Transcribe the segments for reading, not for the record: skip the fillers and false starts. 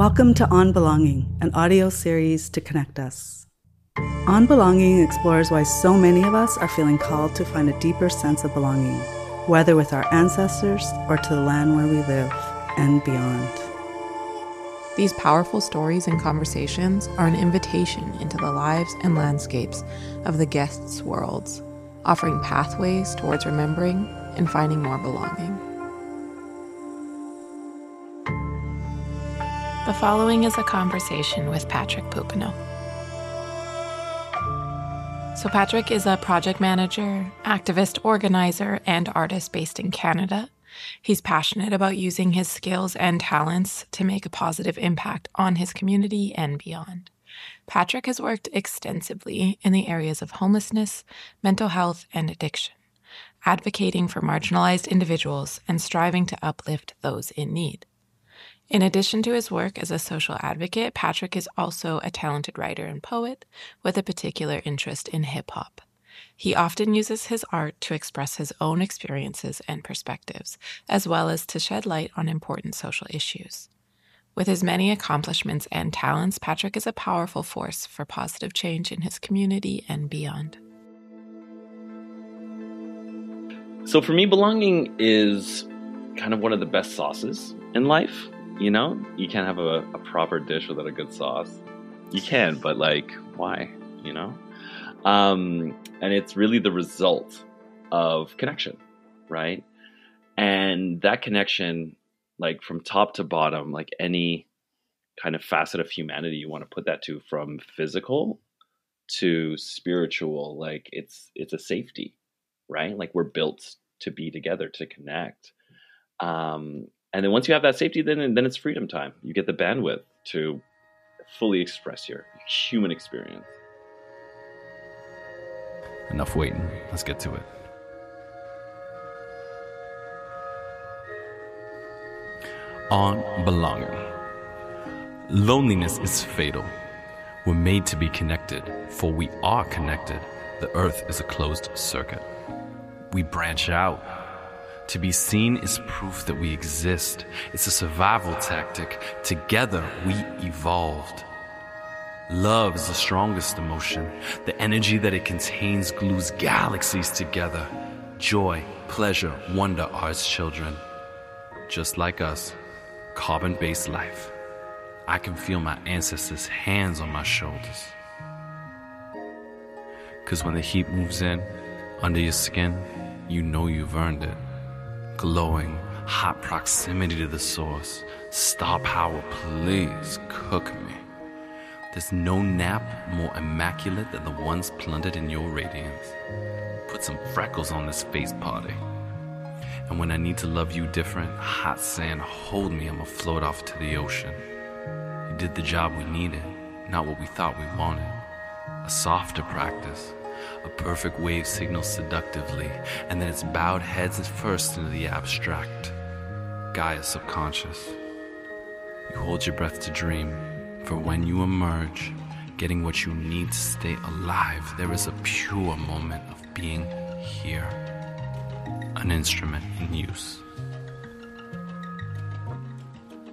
Welcome to On Belonging, an audio series to connect us. On Belonging explores why so many of us are feeling called to find a deeper sense of belonging, whether with our ancestors or to the land where we live and beyond. These powerful stories and conversations are an invitation into the lives and landscapes of the guests' worlds, offering pathways towards remembering and finding more belonging. The following is a conversation with Patrick Pouponneau. So Patrick is a project manager, activist, organizer, and artist based in Canada. He's passionate about using his skills and talents to make a positive impact on his community and beyond. Patrick has worked extensively in the areas of homelessness, mental health, and addiction, advocating for marginalized individuals and striving to uplift those in need. In addition to his work as a social advocate, Patrick is also a talented writer and poet with a particular interest in hip-hop. He often uses his art to express his own experiences and perspectives, as well as to shed light on important social issues. With his many accomplishments and talents, Patrick is a powerful force for positive change in his community and beyond. So for me, belonging is kind of one of the best sauces in life. You know, you can't have a proper dish without a good sauce. You can, but like, why? You know? And it's really the result of connection, right? And that connection, like from top to bottom, like any kind of facet of humanity you want to put that to, from physical to spiritual, like it's a safety, right? Like we're built to be together, to connect. And then once you have that safety, then it's freedom time. You get the bandwidth to fully express your human experience. Enough waiting. Let's get to it. On belonging. Loneliness is fatal. We're made to be connected, for we are connected. The earth is a closed circuit. We branch out. To be seen is proof that we exist. It's a survival tactic. Together, we evolved. Love is the strongest emotion. The energy that it contains glues galaxies together. Joy, pleasure, wonder are its children. Just like us, carbon-based life. I can feel my ancestors' hands on my shoulders. 'Cause when the heat moves in, under your skin, you know you've earned it. Glowing, hot proximity to the source. Star power, please cook me. There's no nap more immaculate than the ones plundered in your radiance. Put some freckles on this face party. And when I need to love you different, hot sand, hold me, I'ma float off to the ocean. You did the job we needed, not what we thought we wanted. A softer practice. A perfect wave signals seductively, and then it's bowed heads at first into the abstract. Gaia subconscious. You hold your breath to dream, for when you emerge, getting what you need to stay alive, there is a pure moment of being here. An instrument in use.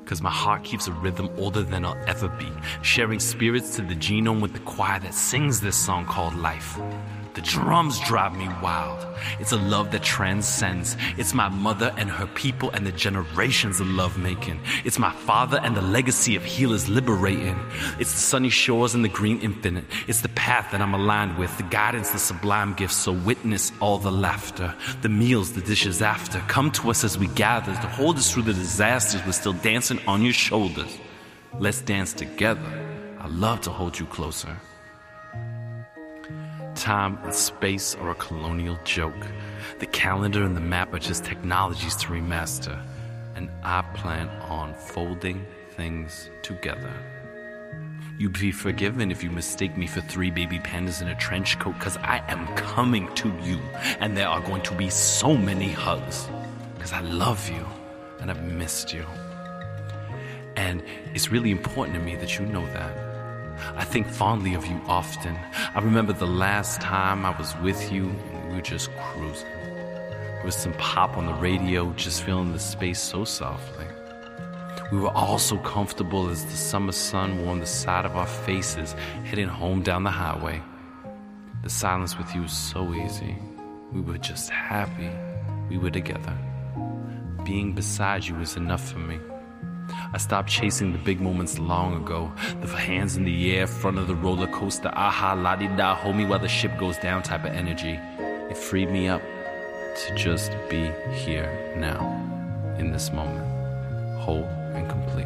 'Cause my heart keeps a rhythm older than I'll ever be, sharing spirits to the genome with the choir that sings this song called life. The drums drive me wild. It's a love that transcends. It's my mother and her people and the generations of love making. It's my father and the legacy of healers liberating. It's the sunny shores and the green infinite. It's the path that I'm aligned with, the guidance, the sublime gifts. So witness all the laughter, the meals, the dishes after. Come to us as we gather to hold us through the disasters. We're still dancing on your shoulders. Let's dance together. I love to hold you closer. Time and space are a colonial joke. The calendar and the map are just technologies to remaster. And I plan on folding things together. You'd be forgiven if you mistake me for 3 baby pandas in a trench coat, 'cause I am coming to you. And there are going to be so many hugs. 'Cause I love you and I've missed you. And it's really important to me that you know that. I think fondly of you often. I remember the last time I was with you and we were just cruising. There was some pop on the radio, just feeling the space so softly. We were all so comfortable as the summer sun warmed the side of our faces, heading home down the highway. The silence with you was so easy. We were just happy. We were together. Being beside you was enough for me. I stopped chasing the big moments long ago. The hands in the air, front of the roller coaster, aha, la-di-da, hold me while the ship goes down type of energy. It freed me up to just be here now, in this moment, whole and complete.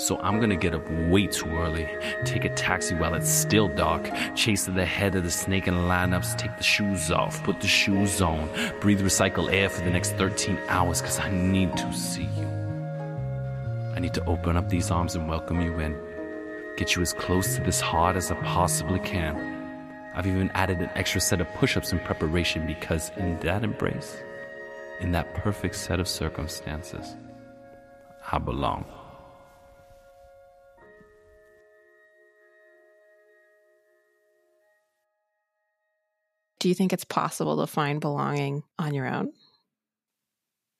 So I'm gonna get up way too early, take a taxi while it's still dark, chase to the head of the snake in lineups, take the shoes off, put the shoes on, breathe recycled air for the next 13 hours, cause I need to see you. I need to open up these arms and welcome you in, get you as close to this heart as I possibly can. I've even added an extra set of push-ups in preparation because in that embrace, in that perfect set of circumstances, I belong. Do you think it's possible to find belonging on your own?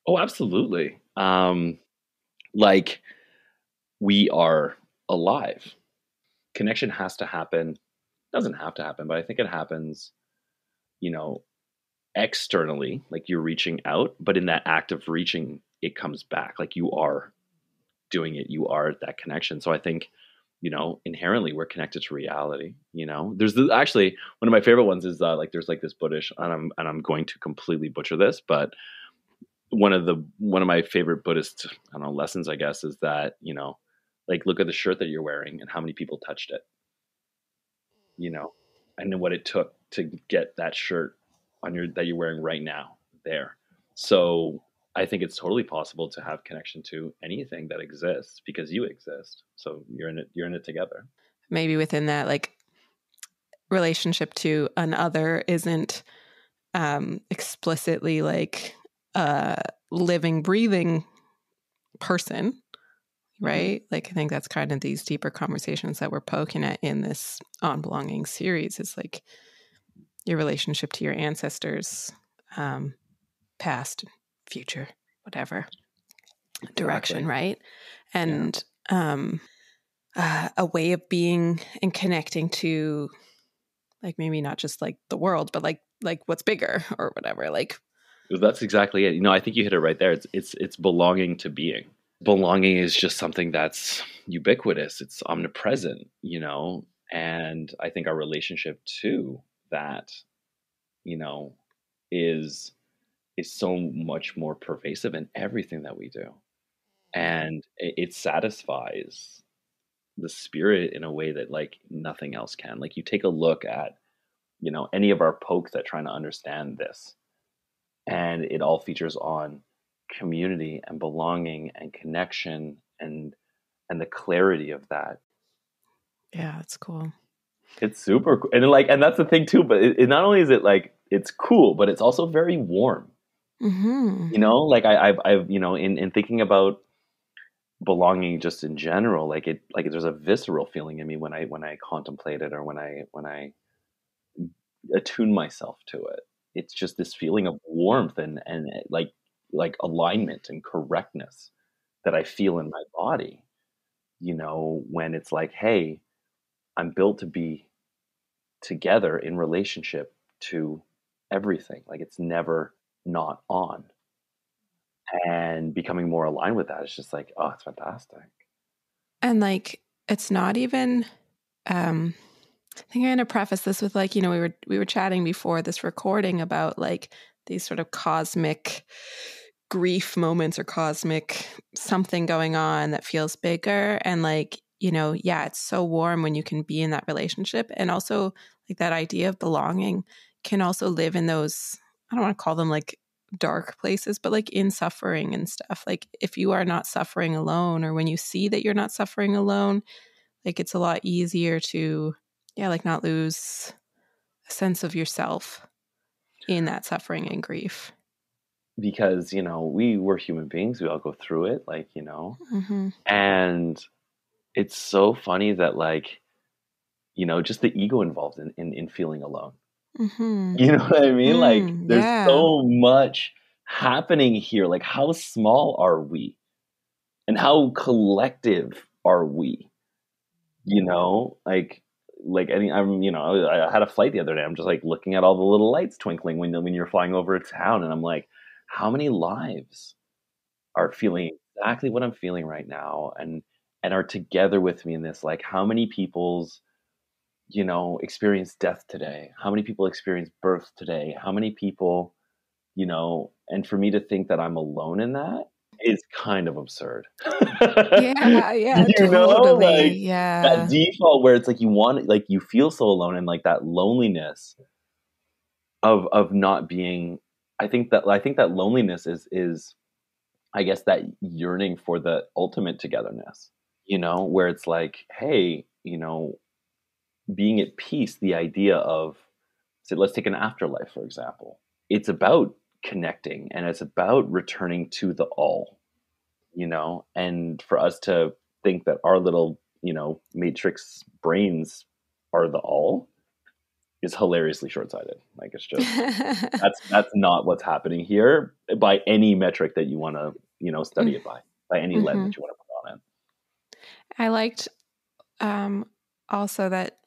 Oh, absolutely. Like, we are alive. Connection has to happen. Doesn't have to happen, but I think it happens, externally, like you're reaching out, but in that act of reaching, it comes back. Like you are doing it. You are that connection. So I think, inherently we're connected to reality. There's actually one of my favorite ones is there's this Buddhist, and I'm going to completely butcher this, but one of my favorite Buddhist, lessons, I guess, is that, look at the shirt that you're wearing and how many people touched it, and then what it took to get that shirt that you're wearing right now there. So I think it's totally possible to have connection to anything that exists because you exist. So you're in it together. Maybe within that, relationship to an other isn't explicitly living, breathing person, right? I think that's kind of these deeper conversations that we're poking at in this On Belonging series is your relationship to your ancestors, past, future, whatever direction, right? And a way of being and connecting to maybe not just the world, but what's bigger or whatever. That's exactly it. I think you hit it right there. It's belonging to being. Belonging is just something that's ubiquitous. It's omnipresent, and I think our relationship to that, is so much more pervasive in everything that we do. And it satisfies the spirit in a way that nothing else can. You take a look at, any of our pokes that trying to understand this, and it all features on community and belonging and connection and the clarity of that. Yeah, that's cool. It's super cool. And that's the thing too, but it not only is it it's cool, but it's also very warm. Mm-hmm. I've in thinking about belonging just in general, there's a visceral feeling in me when I contemplate it or when I attune myself to it. It's just this feeling of warmth and alignment and correctness that I feel in my body, when it's hey, I'm built to be together in relationship to everything. It's never not on. And becoming more aligned with that is just it's fantastic. And it's not even, I think I'm going to preface this with we were chatting before this recording about these sort of cosmic grief moments or cosmic something going on that feels bigger. And it's so warm when you can be in that relationship. And also that idea of belonging can also live in those, I don't want to call them dark places, but in suffering and stuff. If you are not suffering alone, or when you see that you're not suffering alone, it's a lot easier to not lose a sense of yourself in that suffering and grief. Because we were human beings, we all go through it, mm-hmm. And it's so funny that just the ego involved in feeling alone. Mm-hmm. You know what I mean? There's so much happening here. How small are we? And how collective are we? You know, I had a flight the other day. I'm just like looking at all the little lights twinkling when you're flying over a town, and I'm like, how many lives are feeling exactly what I'm feeling right now, and are together with me in this? Like, how many people's, experience death today? How many people experience birth today? How many people, and for me to think that I'm alone in that is kind of absurd. Yeah, Like yeah. that default where it's like you feel so alone, and like that loneliness of not being. I think that loneliness is I guess that yearning for the ultimate togetherness, where it's like, hey, being at peace, the idea of, so let's take an afterlife, for example. It's about connecting, and it's about returning to the all, and for us to think that our little, matrix brains are the all is hilariously short-sighted. Like, it's just, that's not what's happening here by any metric that you want to, study it by any lens that you want to put on it. I liked also that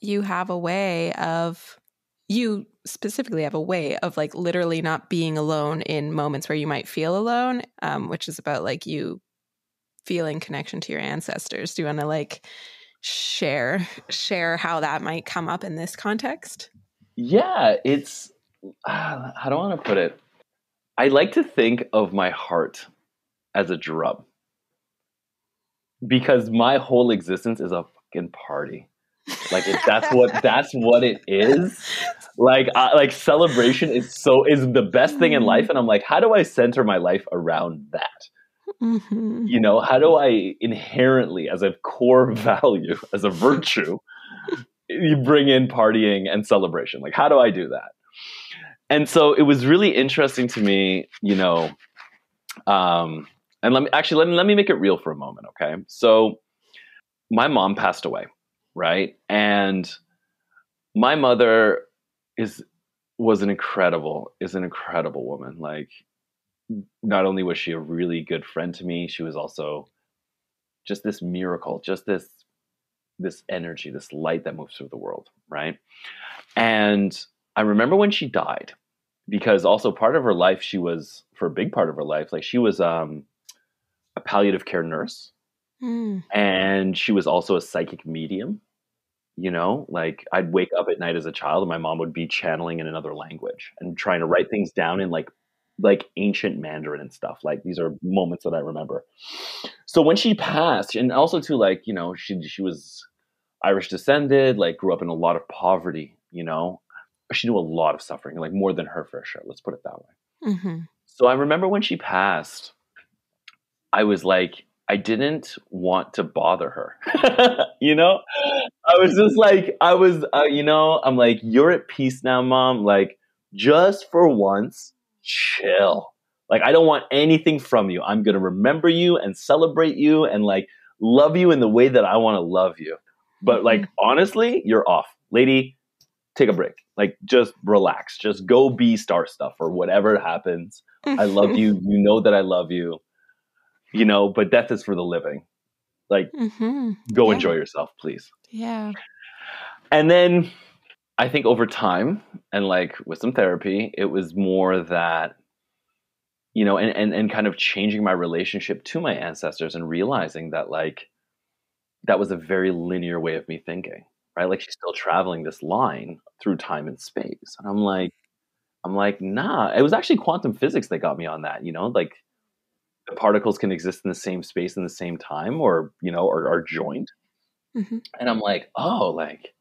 you specifically have a way of like literally not being alone in moments where you might feel alone, which is about like you feeling connection to your ancestors. Do you want to like share how that might come up in this context? Yeah, it's, how do I want to put it? I like to think of my heart as a drum, because my whole existence is a fucking party. Like, that's what it is. Like celebration is the best thing in life, and I'm like, how do I center my life around that? How do I inherently, as a core value, as a virtue, you bring in partying and celebration? Like, how do I do that? And so it was really interesting to me, and let me make it real for a moment, okay? So my mom passed away, right? And my mother is an incredible woman. Like, not only was she a really good friend to me, she was also just this miracle, just this energy, this light that moves through the world, right? And I remember when she died, because also part of her life, for a big part of her life, like, she was a palliative care nurse, and she was also a psychic medium. Like, I'd wake up at night as a child, and my mom would be channeling in another language and trying to write things down in like ancient Mandarin and stuff. Like, these are moments that I remember. So when she passed, and also too, like, she was Irish descended, like, grew up in a lot of poverty, she knew a lot of suffering, like more than her fair share. Let's put it that way. So I remember when she passed, I was like, I didn't want to bother her. I was just like, I'm like, you're at peace now, Mom. Like, just for once, chill. Like, I don't want anything from you. I'm going to remember you and celebrate you and like love you in the way that I want to love you. But like, honestly, you're off. Lady, take a break. Like, just relax. Just go be star stuff or whatever happens. I love you. You know that I love you. But death is for the living. Like, go enjoy yourself, please. Yeah. And then I think over time, and like with some therapy, it was more that, and kind of changing my relationship to my ancestors and realizing that, like, that was a very linear way of me thinking, right? Like, she's still traveling this line through time and space. And I'm like, nah, it was actually quantum physics that got me on that, like, the particles can exist in the same space in the same time, or, or are joined. And I'm like, oh, like,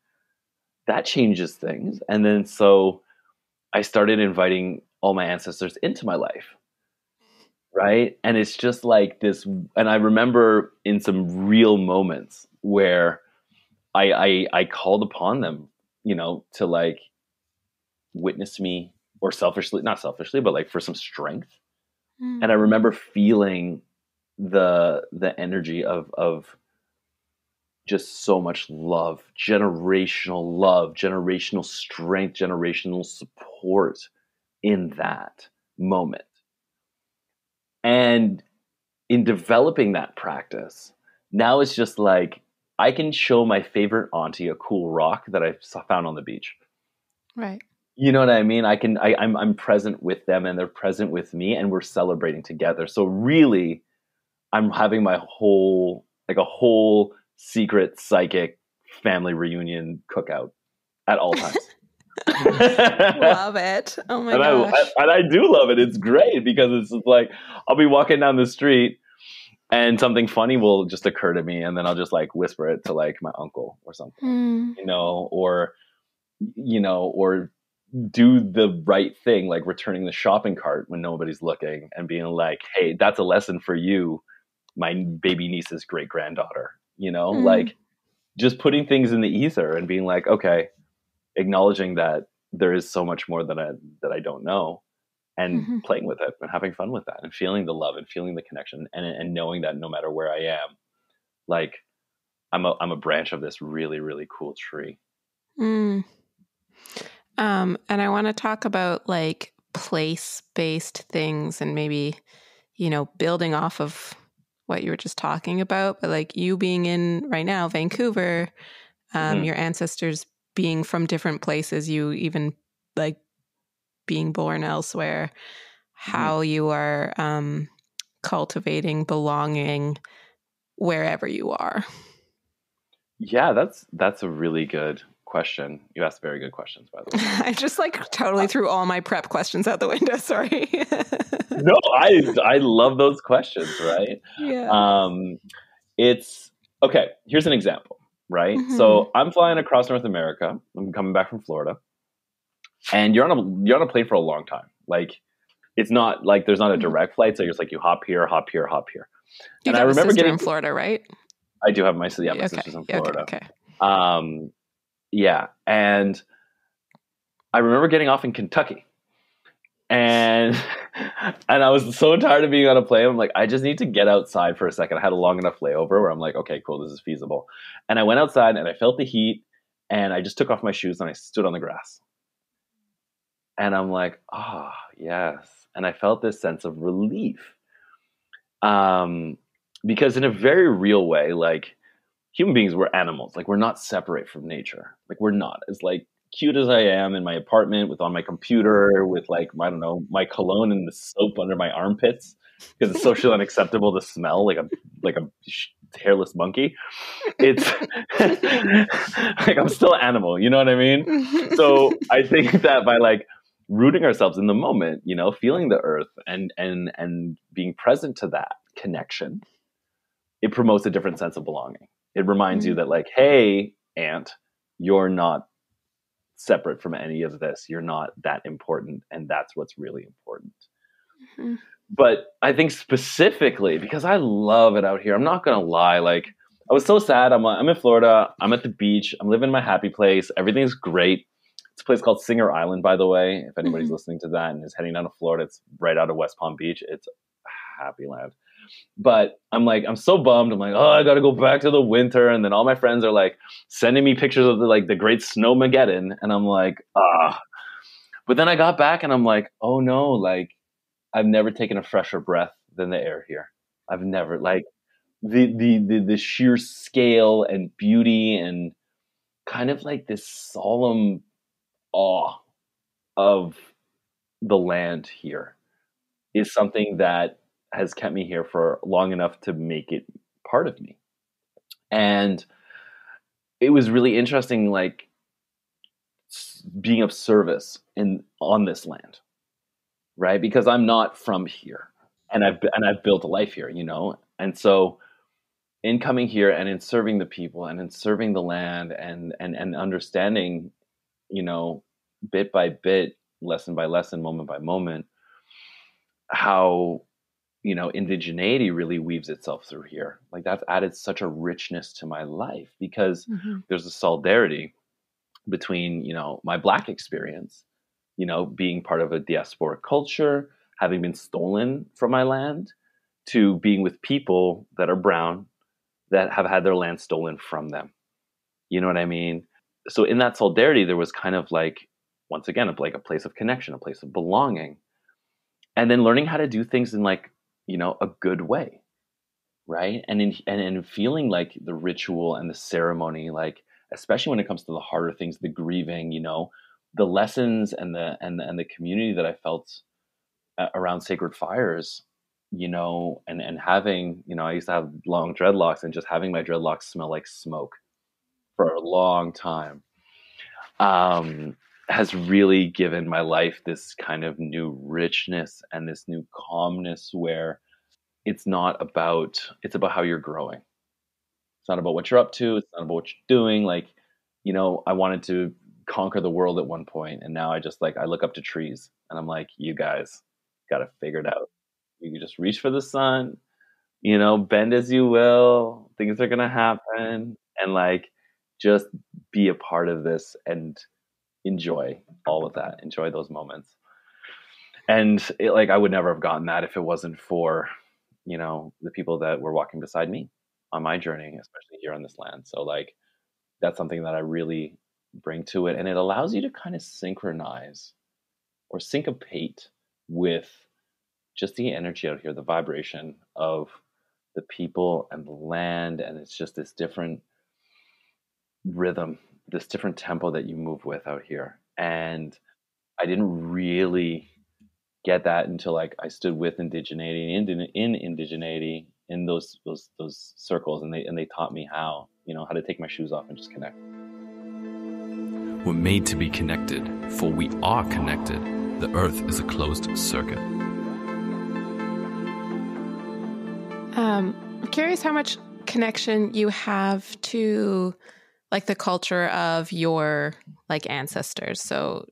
that changes things. And then so I started inviting all my ancestors into my life. Right. And it's just like this. And I remember in some real moments where I called upon them, to like witness me, or not selfishly, but like for some strength. And I remember feeling the energy of just so much love, generational strength, generational support in that moment. And in developing that practice, now it's just like I can show my favorite auntie a cool rock that I found on the beach. Right. You know what I mean? I'm present with them and they're present with me and we're celebrating together. So really, I'm having a whole secret psychic family reunion cookout at all times. Love it. Oh my gosh. I do love it. It's great because it's just like I'll be walking down the street and something funny will just occur to me and then I'll just like whisper it to like my uncle or something, or do the right thing, like returning the shopping cart when nobody's looking and being like, hey, that's a lesson for you, my baby niece's great granddaughter, like just putting things in the ether and being like, okay, acknowledging that there is so much more that I don't know and playing with it and having fun with that and feeling the love and feeling the connection and knowing that no matter where I am, like I'm a branch of this really, really cool tree. And I want to talk about like place-based things and maybe, building off of what you were just talking about, but like you being in right now, Vancouver, your ancestors being from different places, you even like being born elsewhere, how you are cultivating belonging wherever you are. Yeah, that's a really good question. You asked very good questions, by the way. I just like totally threw all my prep questions out the window. Sorry. No, I love those questions, right? Yeah. It's okay. Here's an example, right? So I'm flying across North America. I'm coming back from Florida, and you're on a plane for a long time. Like it's not like there's not a direct flight, so you're just like you hop here, hop here, hop here. You got I remember getting in Florida, right? I do have my sister's in Florida. Okay. Yeah, and I remember getting off in Kentucky, and I was so tired of being on a plane. I'm like, I just need to get outside for a second. I had a long enough layover where I'm like, okay, cool, this is feasible. And I went outside and I felt the heat, and I just took off my shoes and I stood on the grass. And I'm like, yes. And I felt this sense of relief. Because in a very real way, like human beings, we're animals. Like we're not separate from nature. Like we're not. As like cute as I am in my apartment on my computer with like, I don't know, my cologne and the soap under my armpits because it's socially unacceptable to smell like a hairless monkey. It's like I'm still an animal. You know what I mean? So I think that by like rooting ourselves in the moment, feeling the earth and being present to that connection, it promotes a different sense of belonging. It reminds you that like, hey, ant, you're not separate from any of this. You're not that important. And that's what's really important. But I think specifically because I love it out here, I'm not going to lie. Like I was so sad. I'm in Florida. I'm at the beach. I'm living my happy place. Everything's great. It's a place called Singer Island, by the way. If anybody's listening to that and is heading down to Florida, it's right out of West Palm Beach. It's happy land. But I'm so bummed. I'm like, I got to go back to the winter. And then all my friends are like sending me pictures of the great snowmageddon. And I'm like, But then I got back and I'm like, oh no, like I've never taken a fresher breath than the air here. I've never like the sheer scale and beauty and kind of like this solemn awe of the land here is something that has kept me here for long enough to make it part of me. And it was really interesting, like being of service on this land, right? Because I'm not from here and I've built a life here, And so in coming here and in serving the people and in serving the land and understanding, bit by bit, lesson by lesson, moment by moment, how indigeneity really weaves itself through here. Like that's added such a richness to my life because there's a solidarity between, my Black experience, being part of a diasporic culture, having been stolen from my land, to being with people that are brown that have had their land stolen from them. You know what I mean? So in that solidarity, there was kind of like, once again, like a place of connection, a place of belonging. And then learning how to do things in like, a good way, right? And feeling like the ritual and the ceremony, like especially when it comes to the harder things, the grieving, the lessons and the community that I felt around sacred fires, and having, I used to have long dreadlocks, and just having my dreadlocks smell like smoke for a long time, has really given my life this kind of new richness and this new calmness where it's about how you're growing. It's not about what you're up to. It's not about what you're doing. Like, I wanted to conquer the world at one point, and now I look up to trees, and I'm like, you guys got it figured out. You can just reach for the sun, bend as you will. Things are gonna happen, and like, just be a part of this and enjoy all of that. Enjoy those moments. And I would never have gotten that if it wasn't for, the people that were walking beside me on my journey, especially here on this land. So like, that's something that I really bring to it. And it allows you to kind of synchronize or syncopate with just the energy out here, the vibration of the people and the land. And it's just this different rhythm, this different tempo that you move with out here. And I didn't really get that until like I stood with indigeneity in indigeneity in those circles, and they taught me how to take my shoes off and just connect. We're made to be connected, for we are connected. The earth is a closed circuit. I'm curious how much connection you have to like the culture of your like ancestors. So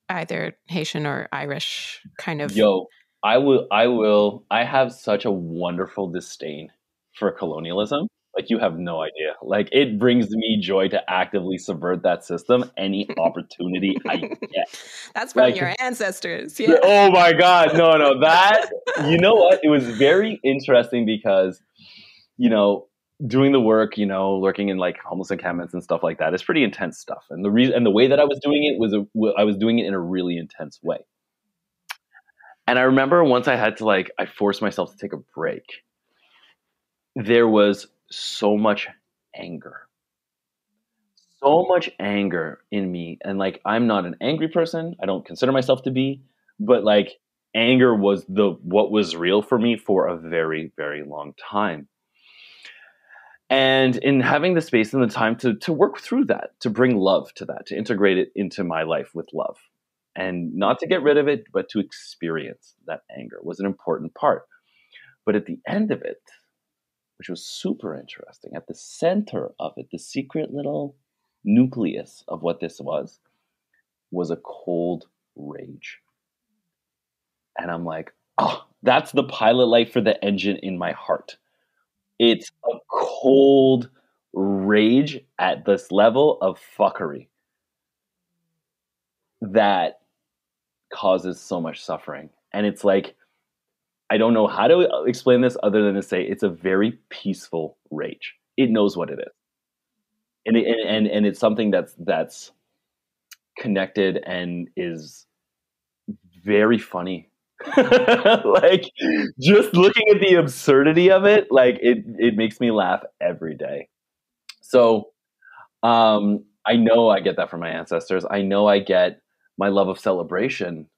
either Haitian or Irish kind of. Yo, I have such a wonderful disdain for colonialism. Like, you have no idea. Like, it brings me joy to actively subvert that system any opportunity I get. That's from your ancestors. Yeah. Oh my God. No, that, you know what? It was very interesting because, doing the work, lurking in like homeless encampments and stuff like that is pretty intense stuff. And the way that I was doing it I was doing it in a really intense way. And I remember once I had to I forced myself to take a break. There was so much anger in me. And I'm not an angry person. I don't consider myself to be, but anger was what was real for me for a very, very long time. And in having the space and the time to work through that, to bring love to that, to integrate it into my life with love, and not to get rid of it, but to experience that anger was an important part. But at the end of it, which was super interesting, at the center of it, the secret little nucleus of what this was a cold rage. And I'm like, oh, that's the pilot light for the engine in my heart. It's a cold rage at this level of fuckery that causes so much suffering. And it's I don't know how to explain this other than to say it's a very peaceful rage. It knows what it is. And it's something that's connected and is very funny. Just looking at the absurdity of it, it makes me laugh every day. So I know I get that from my ancestors. I know I get my love of celebration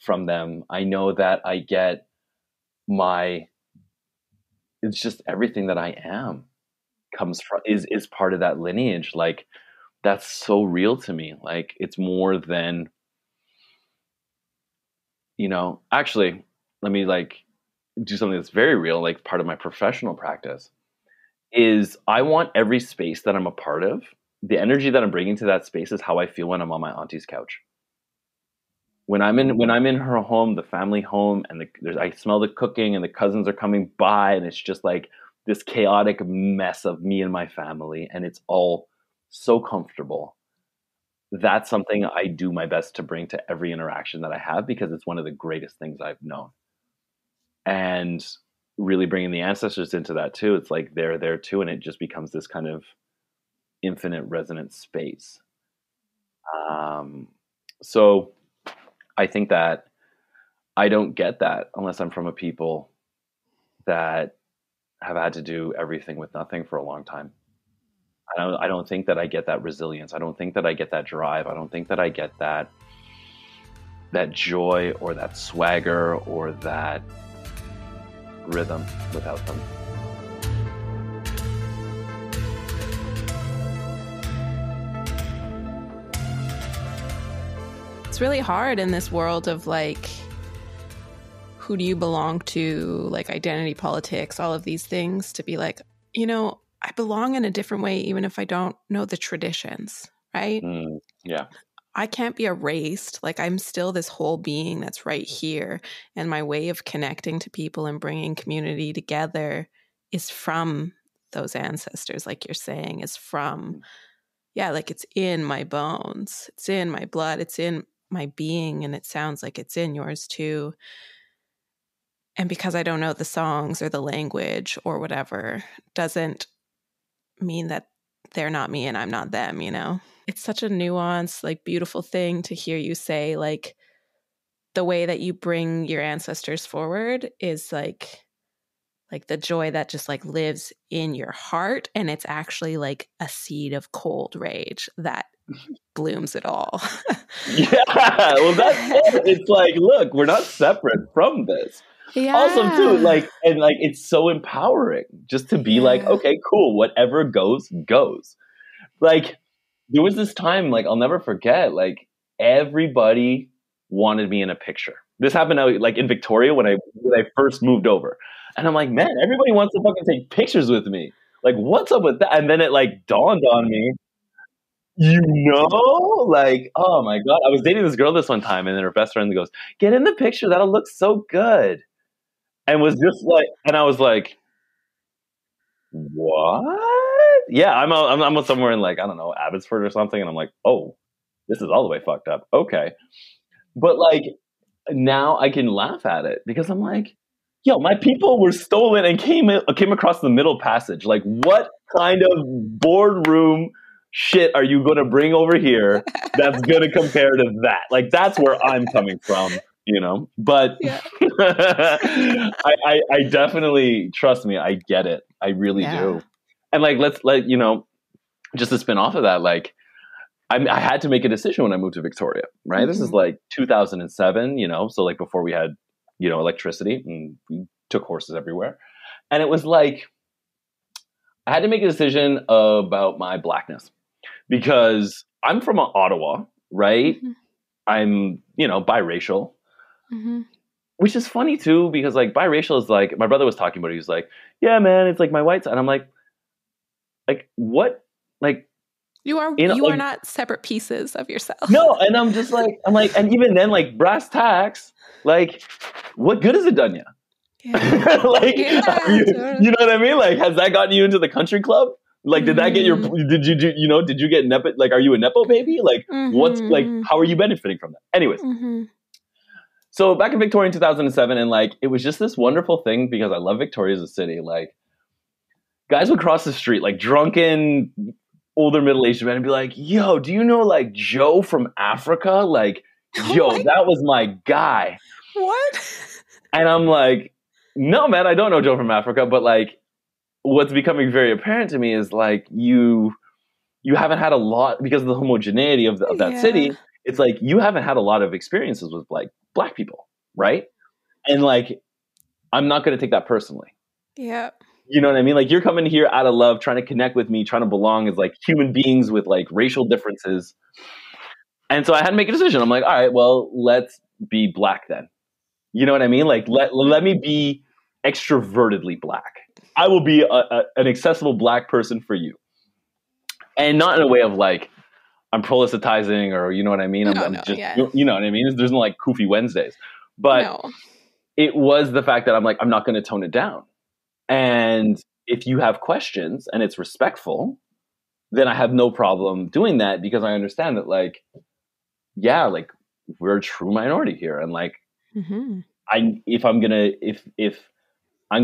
from them. I know that I get it's just everything that I am comes from is part of that lineage. That's so real to me. It's more than, actually, let me do something that's very real. Part of my professional practice is I want every space that I'm a part of, the energy that I'm bringing to that space is how I feel when I'm on my auntie's couch. When I'm in her home, the family home, and I smell the cooking, and the cousins are coming by, and it's just this chaotic mess of me and my family, and it's all so comfortable. That's something I do my best to bring to every interaction that I have, because it's one of the greatest things I've known. And really bringing the ancestors into that too. It's they're there too, and it just becomes this kind of infinite resonant space. So I think that I don't get that unless I'm from a people that have had to do everything with nothing for a long time. I don't think that I get that resilience. I don't think that I get that drive. I don't think that I get that joy or that swagger or that rhythm without them. It's really hard in this world of like, who do you belong to, like identity politics, all of these things, to be like, you know, I belong in a different way, even if I don't know the traditions, right? Yeah. I can't be erased. Like I'm still this whole being that's right here. And my way of connecting to people and bringing community together is from those ancestors, like you're saying, is from, like it's in my bones. It's in my blood. It's in my being. And it sounds like it's in yours too. And because I don't know the songs or the language or whatever, doesn't mean that they're not me and I'm not them, you know? It's such a nuanced, like beautiful thing to hear you say, like the way that you bring your ancestors forward is like the joy that just like lives in your heart. And it's actually like a seed of cold rage that blooms it all. Yeah. Well, that's it. It's like, look, we're not separate from this. Yeah. Also, too, like, and like, it's so empowering just to be like, okay, cool, whatever goes, goes. Like, there was this time, like, I'll never forget, like, everybody wanted me in a picture. This happened out, like, in Victoria when I first moved over. And I'm like, man, everybody wants to fucking take pictures with me. Like, what's up with that? And then it, like, dawned on me, you know? Like, oh, my God. I was dating this girl this one time, and then her best friend goes, get in the picture. That'll look so good. And was just like, and I was like, what? Yeah, I'm somewhere in like, I don't know, Abbotsford or something. And I'm like, oh, this is all the way fucked up. Okay. But like, now I can laugh at it because I'm like, yo, my people were stolen and came across the Middle Passage. Like, what kind of boardroom shit are you going to bring over here that's going to compare to that? Like, that's where I'm coming from. You know, but I definitely, trust me, I get it. I really do. And like, you know, just to spin off of that, like, I had to make a decision when I moved to Victoria, right? Mm-hmm. This is like 2007, you know, so like before we had, you know, electricity, and we took horses everywhere. And it was like, I had to make a decision about my blackness because I'm from Ottawa, right? Mm-hmm. I'm, you know, biracial. Mm-hmm. Which is funny too, because like biracial is like, my brother was talking about it. He was like, yeah, man, it's like my white side. And I'm like what? Like, you are like, not separate pieces of yourself. No. And I'm just like, and even then, like, brass tacks, like, what good has it done you? Yeah. Like, you know what I mean? Like, has that gotten you into the country club? Like, did that get did you get Nepo? Like, are you a Nepo baby? Like, what's like, how are you benefiting from that? Anyways. Mm-hmm. So back in Victoria in 2007, and like, it was just this wonderful thing because I love Victoria as a city. Like, guys would cross the street, like drunken, older middle-aged men, and be like, yo, do you know like Joe from Africa? Like, yo, that was my guy. What? And I'm like, no, man, I don't know Joe from Africa. But like, what's becoming very apparent to me is like, you haven't had a lot, because of the homogeneity of that city. It's like, you haven't had a lot of experiences with like Black people, right? And like, I'm not going to take that personally. Yeah. You know what I mean? Like, you're coming here out of love, trying to connect with me, trying to belong as like human beings with like racial differences. And so I had to make a decision. I'm like, all right, well, let's be Black then. You know what I mean? Like, let me be extrovertedly Black. I will be an accessible Black person for you. And not in a way of like, I'm proselytizing, or you know what I mean? I'm just, you know what I mean? There's no like Koofy Wednesdays. But it was the fact that I'm like, I'm not going to tone it down. And if you have questions and it's respectful, then I have no problem doing that, because I understand that like, yeah, like, we're a true minority here. And like, if I'm going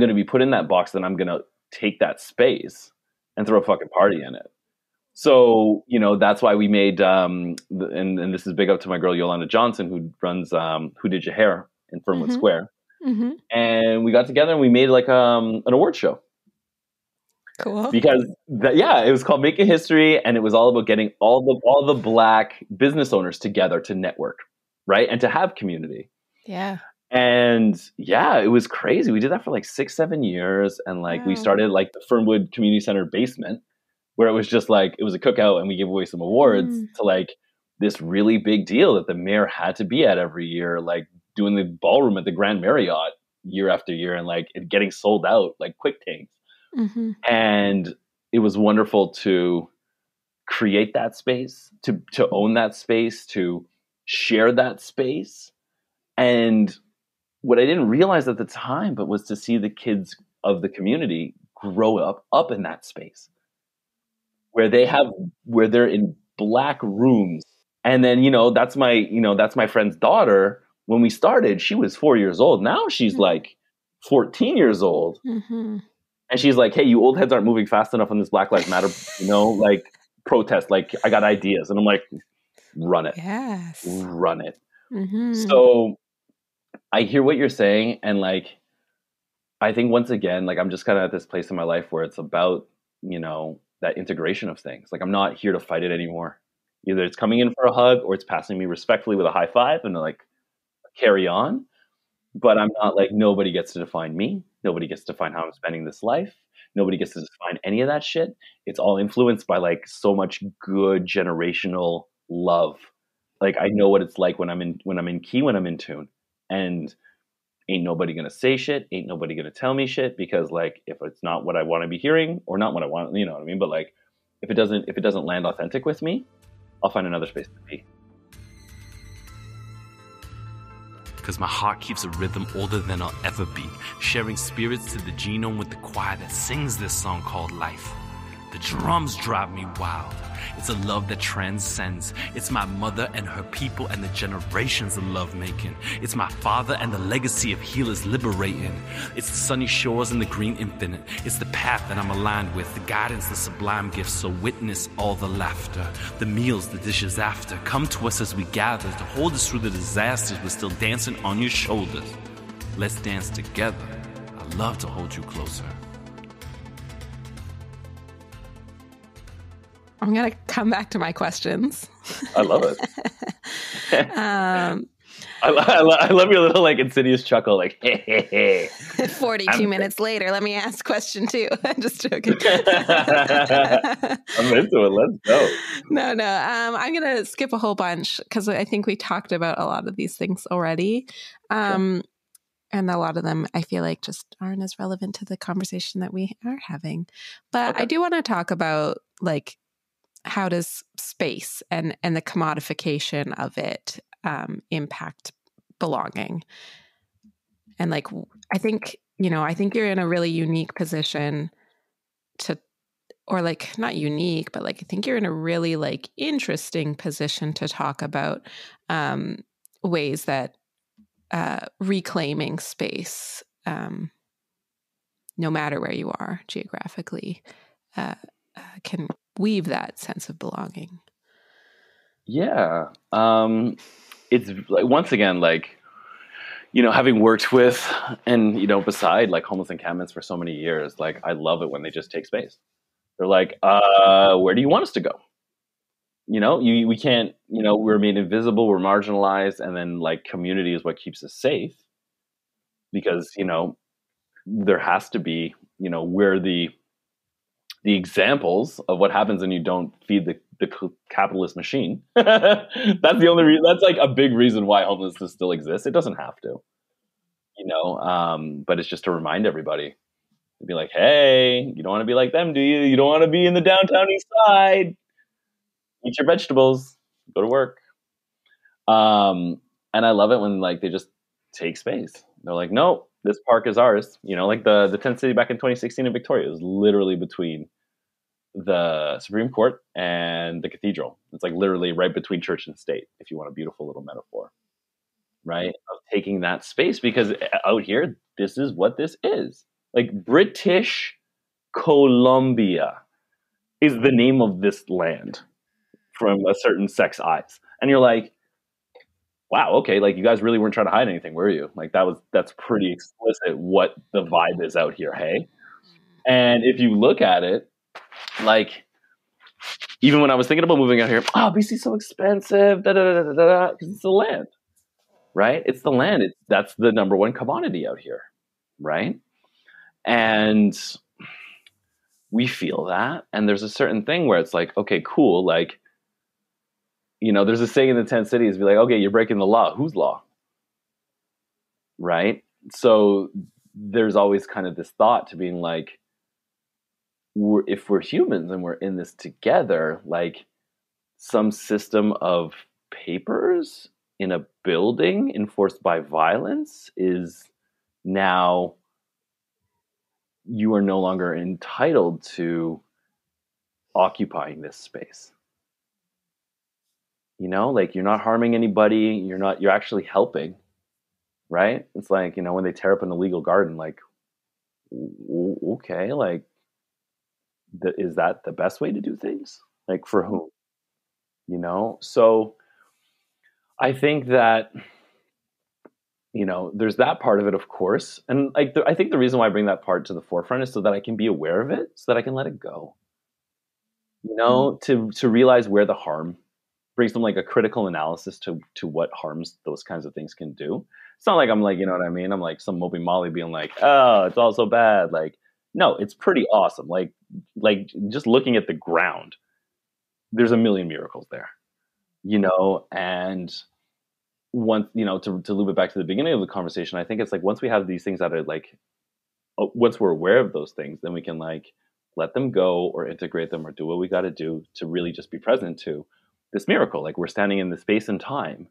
to be put in that box, then I'm going to take that space and throw a fucking party in it. So, you know, that's why we made, and this is big up to my girl, Yolanda Johnson, who runs Who Did Your Hair in Fernwood Square. Mm-hmm. And we got together and we made like an award show. Cool. Because it was called Making History, and it was all about getting all the Black business owners together to network, right, and to have community. Yeah. And it was crazy. We did that for like 6-7 years, and like we started like the Fernwood Community Center basement, where it was just like it was a cookout, and we gave away some awards to like this really big deal that the mayor had to be at every year, like doing the ballroom at the Grand Marriott year after year, and like it getting sold out like quick tanks. Mm-hmm. And it was wonderful to create that space, to own that space, to share that space. And what I didn't realize at the time, but was to see the kids of the community grow up in that space where they're in Black rooms. And then, that's my friend's daughter. When we started, she was 4 years old. Now she's like 14 years old. Mm-hmm. And she's like, hey, you old heads aren't moving fast enough on this Black Lives Matter, like protest. Like, I got ideas. And I'm like, run it. Yes. Run it. Mm-hmm. So I hear what you're saying. And like, I think once again, like I'm just kind of at this place in my life where it's about, that integration of things. Like I'm not here to fight it anymore. Either it's coming in for a hug or it's passing me respectfully with a high five and like carry on. But I'm not like, nobody gets to define me. Nobody gets to define how I'm spending this life. Nobody gets to define any of that shit. It's all influenced by like so much good generational love. Like I know what it's like when I'm in key, when I'm in tune. And ain't nobody gonna say shit. Ain't nobody gonna tell me shit, because like if it's not what I want to be hearing or not what I want, you know what I mean? But like if it doesn't land authentic with me, I'll find another space to be. Cause my heart keeps a rhythm older than I'll ever be, sharing spirits to the genome with the choir that sings this song called life. The drums drive me wild. It's a love that transcends. It's my mother and her people and the generations of love making. It's my father and the legacy of healers liberating. It's the sunny shores and the green infinite. It's the path that I'm aligned with, the guidance, the sublime gifts. So witness all the laughter, the meals, the dishes after. Come to us as we gather to hold us through the disasters. We're still dancing on your shoulders. Let's dance together. I love to hold you closer. I'm going to come back to my questions. I love it. I love your little like insidious chuckle, like, hey, hey, hey. 42 minutes later, let me ask question 2. I'm just joking. I'm into it. Let's go. No. I'm going to skip a whole bunch because I think we talked about a lot of these things already. And a lot of them I feel like just aren't as relevant to the conversation that we are having. But I do want to talk about like, how does space and the commodification of it impact belonging? And like, I think you're in a really unique position or like not unique, but like, I think you're in a really like interesting position to talk about ways that reclaiming space, no matter where you are geographically, can weave that sense of belonging. Yeah. It's like, once again, like, having worked with and, beside like homeless encampments for so many years, like I love it when they just take space. They're like, where do you want us to go? We can't, we're made invisible, we're marginalized. And then like community is what keeps us safe, because, there has to be, where the examples of what happens when you don't feed the capitalist machine. That's the only reason. That's like a big reason why homelessness still exists. It doesn't have to, but it's just to remind everybody to be like, hey, you don't want to be like them, do you? You don't want to be in the downtown east side. Eat your vegetables, go to work. And I love it when like they just take space. They're like, no, this park is ours. Like the tent city back in 2016 in Victoria was literally between the Supreme Court and the cathedral. It's like literally right between church and state, if you want a beautiful little metaphor, right? Of taking that space, because out here, this is what this is. Like British Columbia is the name of this land from a certain sex eyes. And you're like, wow, okay, like you guys really weren't trying to hide anything, were you? Like that's pretty explicit what the vibe is out here, hey? And if you look at it, like, even when I was thinking about moving out here, BC's so expensive, because it's the land, right? It's the land. That's the number one commodity out here, right? And we feel that. And there's a certain thing where it's like, okay, cool. Like, there's a saying in the 10 cities, be like, okay, you're breaking the law. Whose law? Right? So there's always kind of this thought to being like, if we're humans and we're in this together, like some system of papers in a building enforced by violence is now, you are no longer entitled to occupying this space. Like, you're not harming anybody. You're actually helping, right? It's like, when they tear up an illegal garden, like, okay, like, is that the best way to do things? Like, for whom? So I think that, there's that part of it, of course. And like, I think the reason why I bring that part to the forefront is so that I can be aware of it, so that I can let it go, to realize where the harm, bring some like a critical analysis to what harms those kinds of things can do. It's not like I'm like, you know what I mean? I'm like some mopey Molly being like, oh, it's all so bad. Like, no, it's pretty awesome. Like just looking at the ground, there's a million miracles there, and once, to loop it back to the beginning of the conversation, I think it's like, once we have these things that are like, once we're aware of those things, then we can like let them go or integrate them or do what we got to do to really just be present to this miracle. Like, we're standing in the space and time,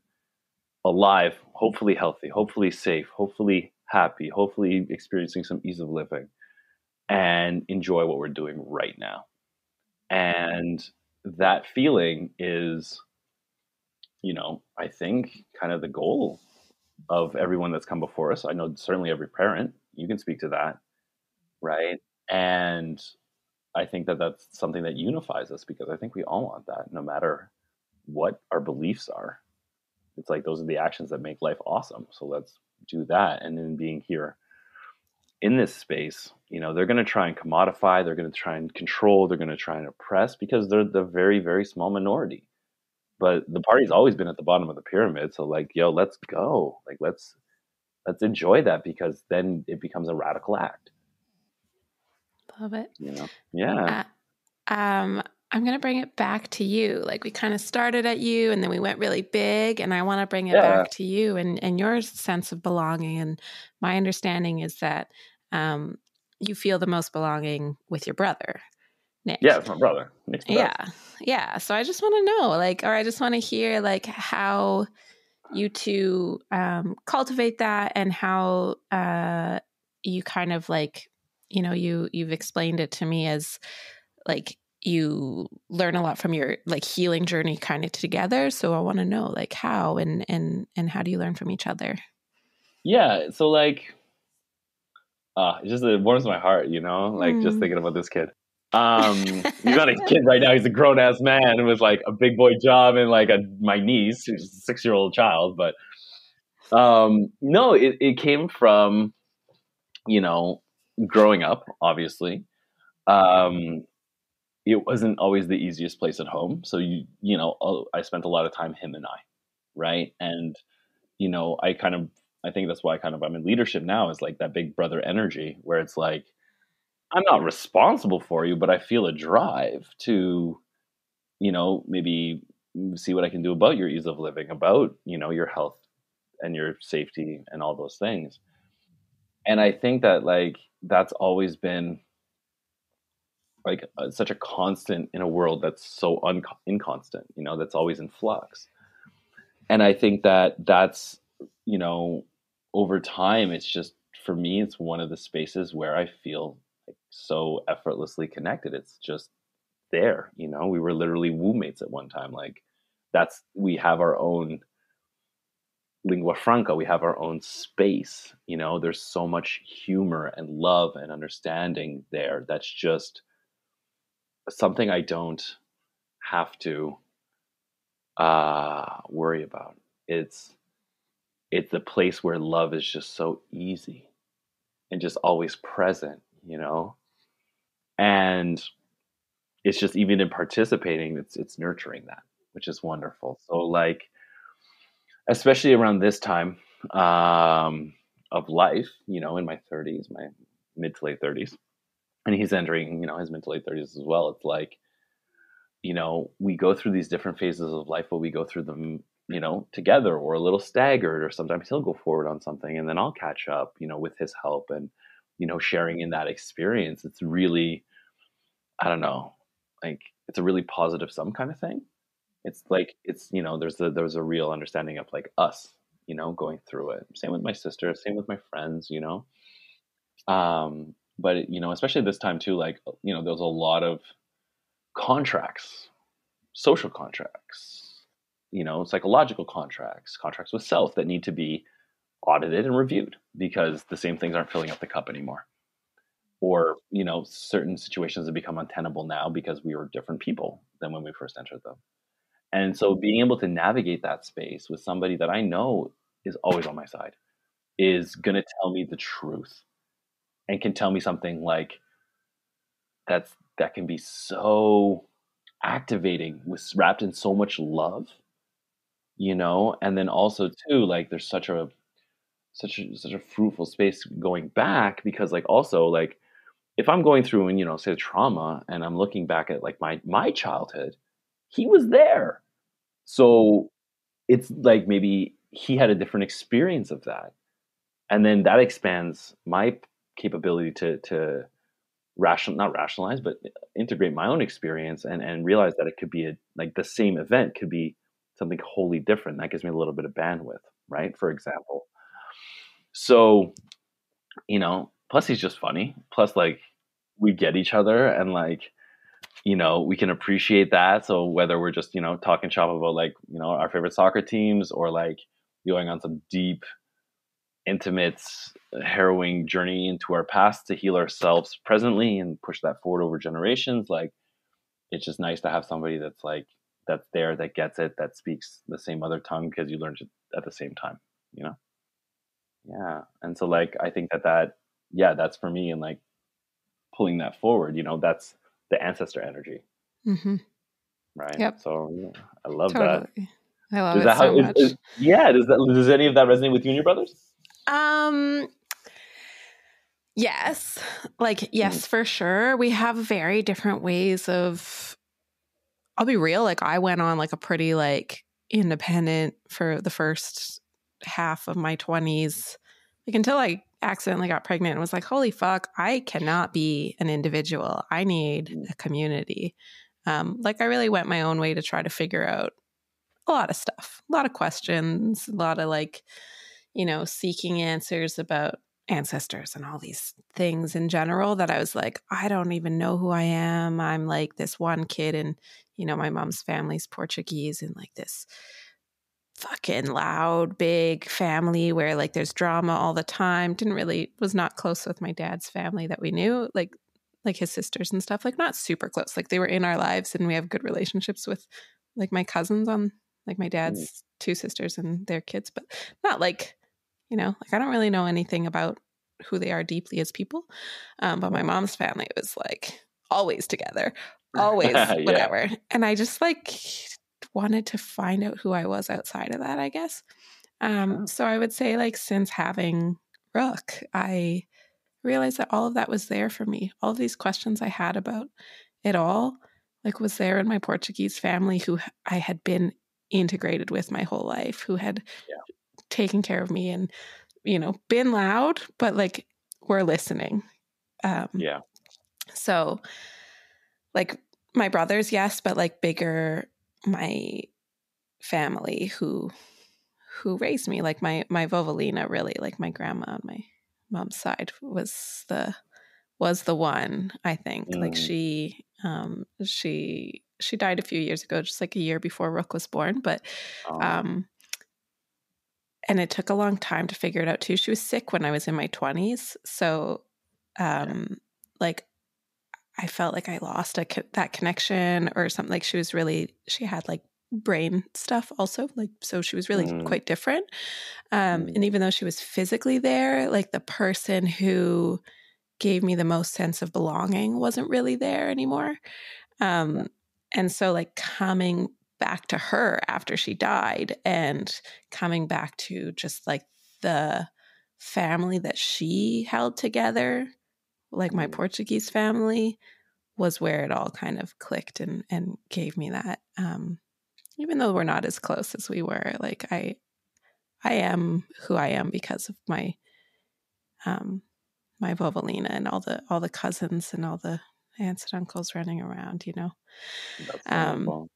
alive, hopefully healthy, hopefully safe, hopefully happy, hopefully experiencing some ease of living, and enjoy what we're doing right now. And that feeling is, I think, kind of the goal of everyone that's come before us. I know certainly every parent, you can speak to that, right? And I think that that's something that unifies us, because I think we all want that, no matter what our beliefs are. It's like, those are the actions that make life awesome. So let's do that. And then being here in this space, they're going to try and commodify, they're going to try and control, they're going to try and oppress, because they're the very, very small minority. But the party's always been at the bottom of the pyramid. So like, yo, let's go. Like, let's enjoy that, because then it becomes a radical act. Love it. Yeah. I'm going to bring it back to you. Like, we kind of started at you and then we went really big, and I want to bring it back to you and your sense of belonging. And my understanding is that you feel the most belonging with your brother, Nick. Yeah, it's my brother. Nick's the best. Yeah. So I just want to know, like, or I just want to hear, like, how you two cultivate that, and how you kind of like, you've explained it to me as like, you learn a lot from your like healing journey kind of together. So I want to know, like, how and how do you learn from each other? Yeah. So like, it warms my heart, like just thinking about this kid. He's not a kid right now. He's a grown ass man with like a big boy job and like my niece, who's a 6-year-old child. But no, it came from, growing up, obviously. It wasn't always the easiest place at home. So, I spent a lot of time, him and I, right? And, I think that's why I'm in leadership now, is like that big brother energy, where it's like, I'm not responsible for you, but I feel a drive to, maybe see what I can do about your ease of living, about, your health and your safety and all those things. And I think that like, that's always been like such a constant in a world that's so inconstant, that's always in flux. And I think that that's, over time, it's just, for me, it's one of the spaces where I feel like so effortlessly connected. It's just there, we were literally woo mates at one time. Like, we have our own lingua franca, we have our own space, there's so much humor and love and understanding there. That's just something I don't have to worry about. It's a place where love is just so easy and just always present, And it's just, even in participating, it's nurturing that, which is wonderful. So like, especially around this time of life, you know, in my 30s, my mid to late 30s, and he's entering, you know, his mid to late 30s as well. It's like, you know, we go through these different phases of life, but we go through them, you know, together, or a little staggered, or sometimes he'll go forward on something and then I'll catch up, you know, with his help, and, you know, sharing in that experience. It's really, I don't know, like, it's a really positive sum kind of thing. It's like, it's, you know, there's a real understanding of like us, you know, going through it. Same with my sister, same with my friends, you know. But you know, especially this time too, like, you know, there's a lot of contracts, social contracts, you know, psychological contracts, contracts with self that need to be audited and reviewed, because the same things aren't filling up the cup anymore. Or, you know, certain situations have become untenable now because we were different people than when we first entered them. And so being able to navigate that space with somebody that I know is always on my side, is going to tell me the truth, and can tell me something like that can be so activating, with wrapped in so much love, you know. And then also too, like, there's such a fruitful space going back, because like, also like, if I'm going through, and, you know, say trauma, and I'm looking back at like my childhood, he was there. So it's like, maybe he had a different experience of that. And then that expands my capability to not rationalize, but integrate my own experience, and realize that it could be like the same event could be something wholly different. That gives me a little bit of bandwidth, right? For example. So, you know, plus he's just funny. Plus, like, we get each other, and like, you know, we can appreciate that. So whether we're just, you know, talking shop about like, you know, our favorite soccer teams, or like going on some deep, intimate, harrowing journey into our past to heal ourselves presently and push that forward over generations, like, it's just nice to have somebody that's like, that's there, that gets it, that speaks the same mother tongue, because you learned it at the same time, you know? Yeah. And so like, I think yeah, that's for me. And like, pulling that forward, you know, that's the ancestor energy. Mm-hmm. Right. Yep. So yeah, I love Totally. that. I love Does it that so much. Yeah. Does any of that resonate with you and your brothers? Yes. Like, yes, for sure. We have very different ways of, I'll be real, like, I went on like a pretty like independent for the first half of my 20s, like, until I accidentally got pregnant and was like, holy fuck, I cannot be an individual. I need a community. Like, I really went my own way to try to figure out a lot of stuff, a lot of questions, a lot of like, you know, seeking answers about ancestors and all these things in general, that I was like, I don't even know who I am. I'm like this one kid, and, you know, my mom's family's Portuguese, and like this fucking loud, big family where like there's drama all the time. Was not close with my dad's family that we knew, like his sisters and stuff, like not super close. Like, they were in our lives, and we have good relationships with like my cousins on like my dad's two sisters and their kids, but not like, you know, like, I don't really know anything about who they are deeply as people. But my mom's family was like always together, always whatever. And I just like wanted to find out who I was outside of that, I guess. So I would say, like, since having Rook, I realized that all of that was there for me. All of these questions I had about it all, like, was there in my Portuguese family, who I had been integrated with my whole life, who had taken care of me and, you know, been loud, but like, we're listening. So like, my brothers, yes, but like bigger, my family who raised me, like my Vovalina, really, like my grandma on my mom's side was the one, I think. Like, she died a few years ago, just like a year before Rook was born, but and it took a long time to figure it out too. She was sick when I was in my 20s. So, like, I felt like I lost that connection or something. Like, she had like brain stuff also. Like, so she was really quite different. And even though she was physically there, like, the person who gave me the most sense of belonging wasn't really there anymore. And so like coming back to her after she died and coming back to just like the family that she held together, like my Portuguese family, was where it all kind of clicked and gave me that. Even though we're not as close as we were, like I am who I am because of my my Vovalina and all the cousins and all the aunts and uncles running around, you know. That's wonderful.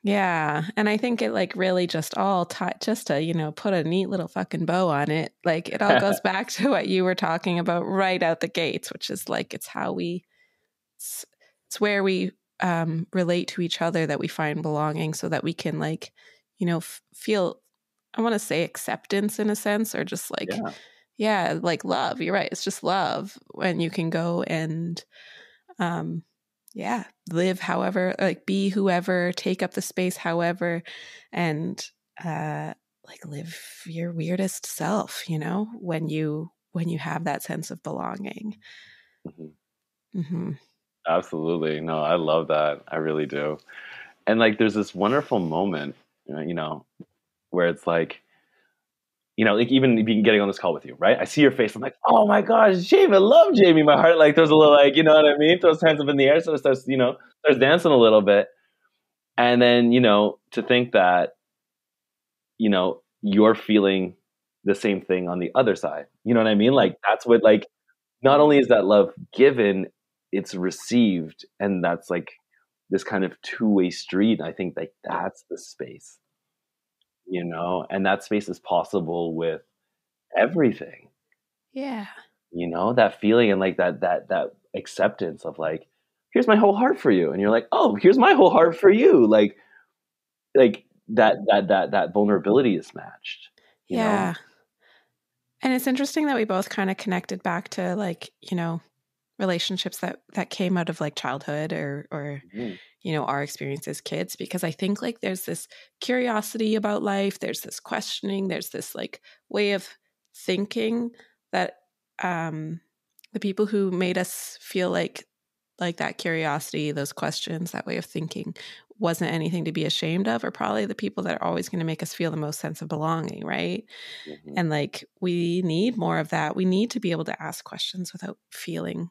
Yeah, and I think it like really just all just to, you know, put a neat little fucking bow on it. Like it all goes back to what you were talking about right out the gates, which is like it's where we relate to each other that we find belonging, so that we can like, you know, feel, I want to say acceptance in a sense, or just like like love. You're right. It's just love when you can go and live however, like be whoever, take up the space however, and like live your weirdest self, you know, when you have that sense of belonging. Absolutely. No, I love that. I really do. And like there's this wonderful moment, you know, where it's like, you know, like even getting on this call with you, right? I see your face. I'm like, oh my gosh, Jamie, I love Jamie. My heart like throws a little like, you know what I mean? Throws hands up in the air, so it starts, you know, starts dancing a little bit. And then, you know, to think that, you know, you're feeling the same thing on the other side. You know what I mean? Like that's what, like, not only is that love given, it's received. And that's like this kind of two-way street. I think like that's the space, you know, and that space is possible with everything. Yeah. You know, that feeling and like that acceptance of like, here's my whole heart for you. And you're like, oh, here's my whole heart for you. Like that vulnerability is matched. You know? And it's interesting that we both kind of connected back to like, you know, relationships that came out of like childhood or you know, our experience as kids, because I think like there's this curiosity about life, there's this questioning, there's this like way of thinking that the people who made us feel like that curiosity, those questions, that way of thinking wasn't anything to be ashamed of, are probably the people that are always going to make us feel the most sense of belonging, right? And like we need more of that. We need to be able to ask questions without feeling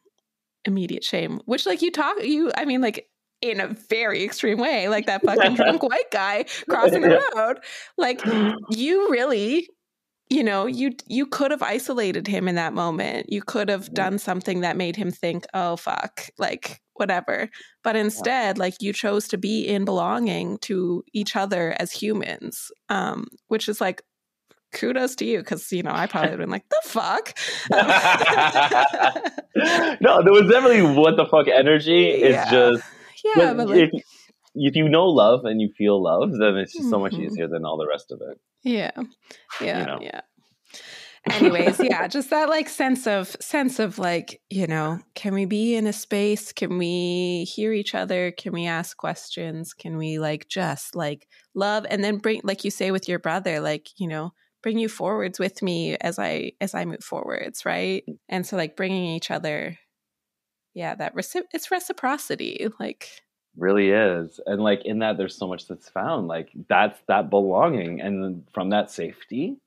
immediate shame, which like I mean, like in a very extreme way, like that fucking drunk white guy crossing the road. Like you really, you know, you could have isolated him in that moment. You could have done something that made him think, oh, fuck, like whatever. But instead, like you chose to be in belonging to each other as humans, which is like, kudos to you, because, you know, I probably would have been like, the fuck? No, there was definitely what the fuck energy. It's just, but like, if you know love and you feel love, then it's just so much easier than all the rest of it. Yeah. You know? Anyways, just that like sense of like, you know, can we be in a space? Can we hear each other? Can we ask questions? Can we like just like love, and then bring, like you say with your brother, like, you know, bring you forwards with me as I move forwards, right? And so like bringing each other, it's reciprocity, like really is. And like in that, there's so much that's found. Like that's that belonging, and from that safety,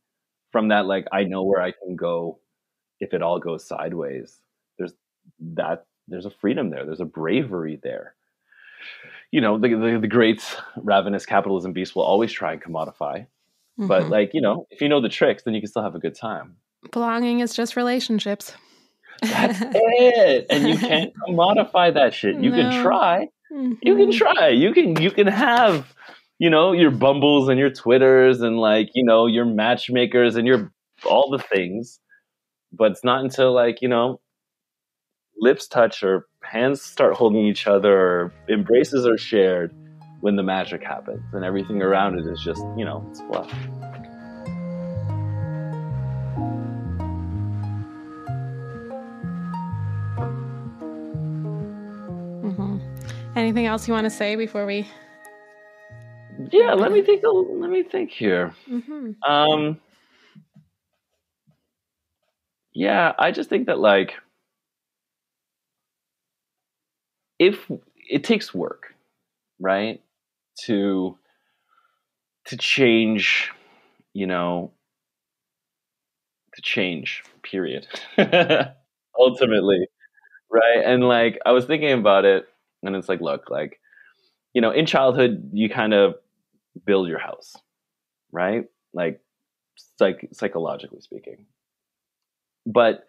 from that like I know where I can go if it all goes sideways. There's a freedom there. There's a bravery there. You know, the great ravenous capitalism beast will always try and commodify. But like, you know, if you know the tricks, then you can still have a good time. Belonging is just relationships. That's it. And you can't commodify that shit. You can try. You can try. You can have, you know, your Bumbles and your Twitters and like, you know, your matchmakers and your all the things. But it's not until like, you know, lips touch or hands start holding each other or embraces are shared when the magic happens, and everything around it is just, you know, it's fluff. Anything else you want to say before we? Yeah, let me think here. Yeah, I just think that like if it takes work, right, to change, to change, period. Ultimately, right? And like I was thinking about it, and it's like, look, like, in childhood you kind of build your house, right? Like psychologically speaking. But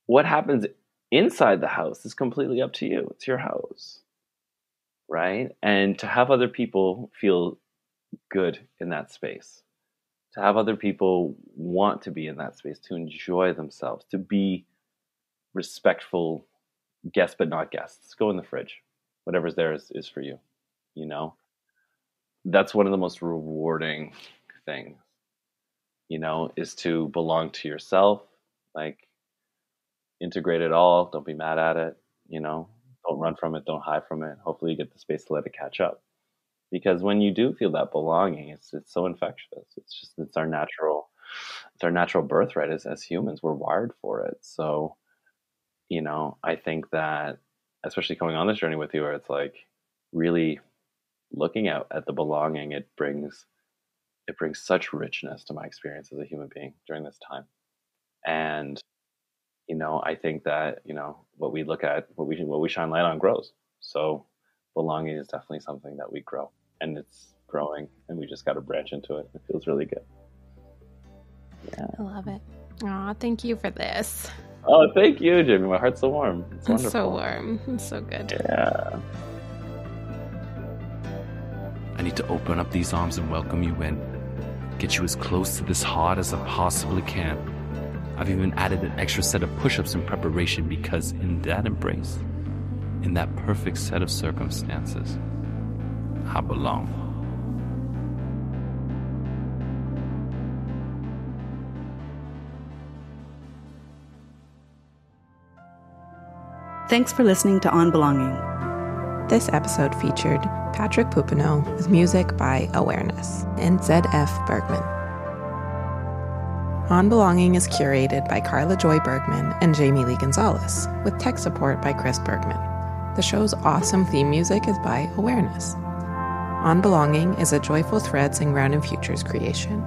what happens inside the house is completely up to you. It's your house, right? And to have other people feel good in that space, to have other people want to be in that space, to enjoy themselves, to be respectful guests but not guests. Go in the fridge. Whatever's there is for you, That's one of the most rewarding things, is to belong to yourself, like integrate it all. Don't be mad at it, don't run from it, don't hide from it. Hopefully you get the space to let it catch up. Because when you do feel that belonging, it's so infectious. It's our natural birthright as humans. We're wired for it. So, I think that, especially coming on this journey with you, where it's like really looking out at the belonging, it brings such richness to my experience as a human being during this time. And, I think that, what we look at, what we shine light on grows. So belonging is definitely something that we grow, and it's growing, and we just got to branch into it. It feels really good. Yeah. I love it. Aw, thank you for this. Oh, thank you, Jamie. My heart's so warm. It's wonderful. It's so warm. It's so good. Yeah. I need to open up these arms and welcome you in. Get you as close to this heart as I possibly can. I've even added an extra set of push-ups in preparation because in that embrace, in that perfect set of circumstances, I belong. Thanks for listening to On Belonging. This episode featured Patrick Pouponneau with music by Awareness and ZF Bergman. On Belonging is curated by Carla Joy Bergman and Jamie-Leigh Gonzalez, with tech support by Chris Bergman. The show's awesome theme music is by Awareness. On Belonging is a Joyful Threads and Grounded Futures creation.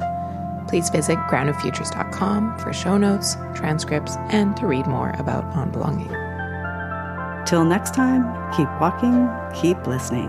Please visit groundedfutures.com for show notes, transcripts, and to read more about On Belonging. Till next time, keep walking, keep listening.